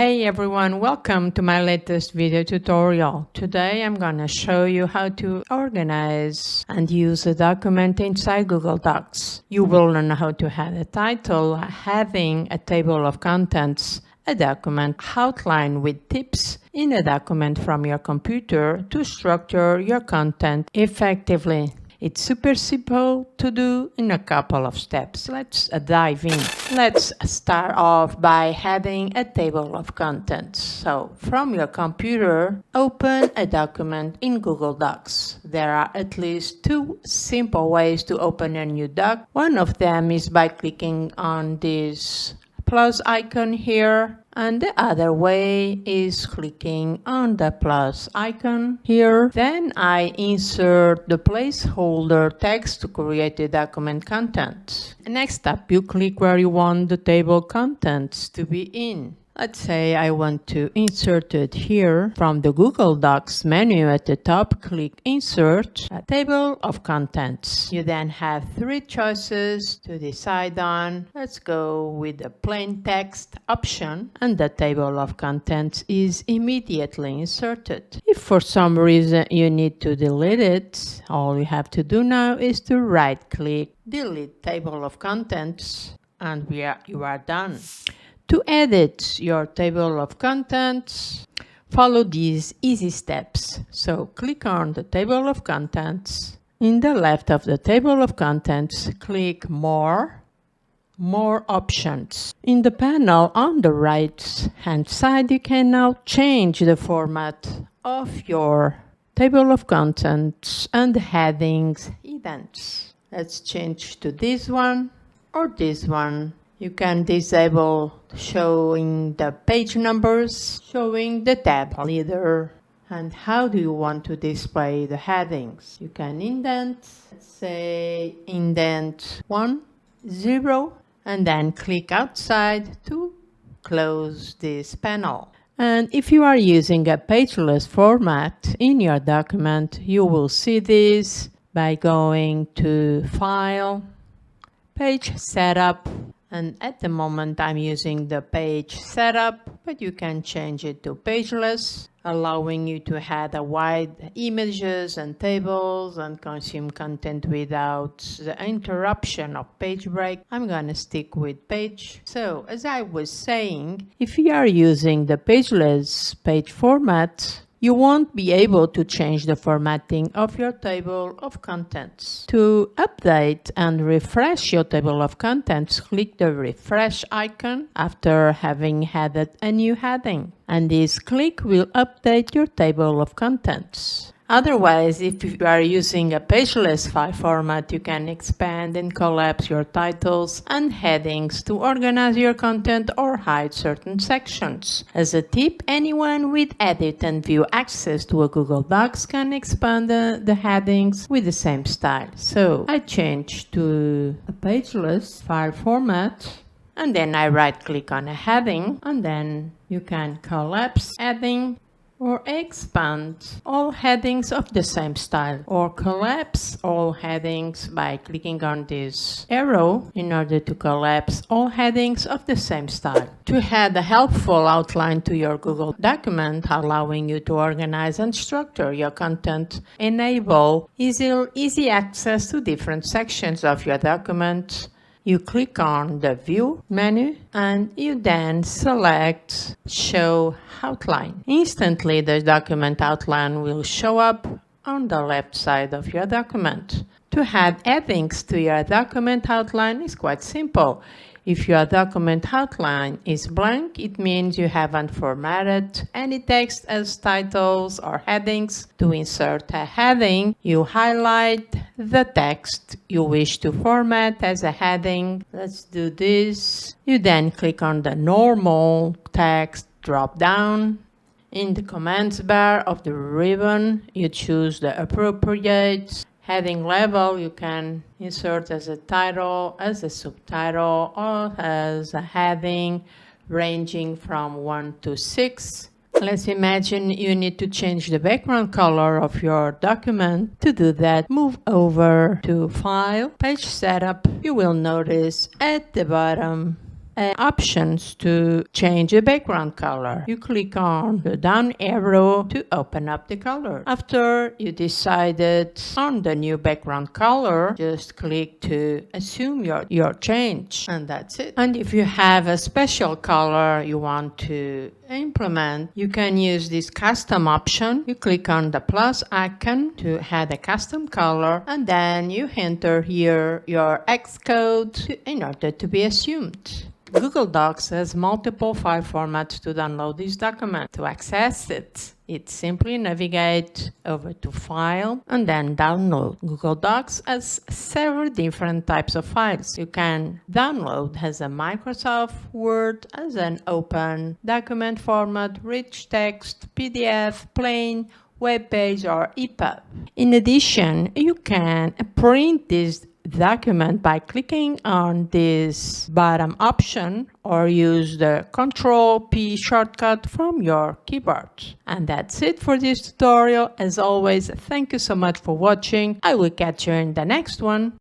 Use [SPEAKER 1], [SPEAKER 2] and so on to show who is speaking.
[SPEAKER 1] Hey everyone, welcome to my latest video tutorial. Today I'm gonna show you how to organize and use a document inside Google Docs. You will learn how to add a title, having a table of contents, a document outline with tips in a document from your computer to structure your content effectively. It's super simple to do in a couple of steps. Let's dive in. Let's start off by adding a table of contents. So from your computer, open a document in Google Docs. There are at least two simple ways to open a new doc. One of them is by clicking on this plus icon here, and the other way is clicking on the plus icon here. Then I insert the placeholder text to create the document content. Next up, you click where you want the table contents to be in. Let's say I want to insert it here. From the Google Docs menu at the top, click Insert, a Table of Contents. You then have three choices to decide on. Let's go with the plain text option, and the table of contents is immediately inserted. If for some reason you need to delete it, all you have to do now is to right-click, Delete Table of Contents, and you are done. To edit your table of contents, follow these easy steps. So click on the table of contents. In the left of the table of contents, click More Options. In the panel on the right-hand side, you can now change the format of your table of contents and headings, events. Let's change to this one or this one. You can disable showing the page numbers, showing the tab leader. And how do you want to display the headings? You can indent, let's say indent 1, 0, and then click outside to close this panel. And if you are using a pageless format in your document, you will see this by going to File, Page Setup. And at the moment I'm using the page setup, but you can change it to pageless, allowing you to add a wide images and tables and consume content without the interruption of page break. I'm gonna stick with page. So as I was saying, if you are using the pageless page format, you won't be able to change the formatting of your table of contents. To update and refresh your table of contents, click the refresh icon after having added a new heading. And this click will update your table of contents. Otherwise, if you are using a pageless file format, you can expand and collapse your titles and headings to organize your content or hide certain sections. As a tip, anyone with edit and view access to a Google Docs can expand the headings with the same style. So I change to a pageless file format, and then I right-click on a heading, and then you can collapse heading, or expand all headings of the same style, or collapse all headings by clicking on this arrow in order to collapse all headings of the same style. To add a helpful outline to your Google document, allowing you to organize and structure your content, enable easy access to different sections of your document. You click on the View menu and you then select Show Outline. Instantly, the document outline will show up on the left side of your document. To add headings to your document outline is quite simple. If your document outline is blank, it means you haven't formatted any text as titles or headings. To insert a heading, you highlight the text you wish to format as a heading. Let's do this. You then click on the normal text drop-down. In the commands bar of the ribbon, you choose the appropriate heading level. You can insert as a title, as a subtitle, or as a heading ranging from 1 to 6. Let's imagine you need to change the background color of your document. To do that, move over to File, Page Setup. You will notice at the bottom options to change the background color. You click on the down arrow to open up the color. After you decided on the new background color, just click to assume your change, and that's it. And if you have a special color you want to implement, you can use this custom option. You click on the plus icon to add a custom color, and then you enter here your Xcode in order to be assumed. Google Docs has multiple file formats to download this document. To access it, simply navigate over to File and then Download. Google Docs has several different types of files. You can download as a Microsoft Word, as an open document format, rich text, PDF, plain, web page, or EPUB. In addition, you can print this document by clicking on this bottom option or use the Ctrl+P shortcut from your keyboard. And that's it for this tutorial. As always, thank you so much for watching. I will catch you in the next one.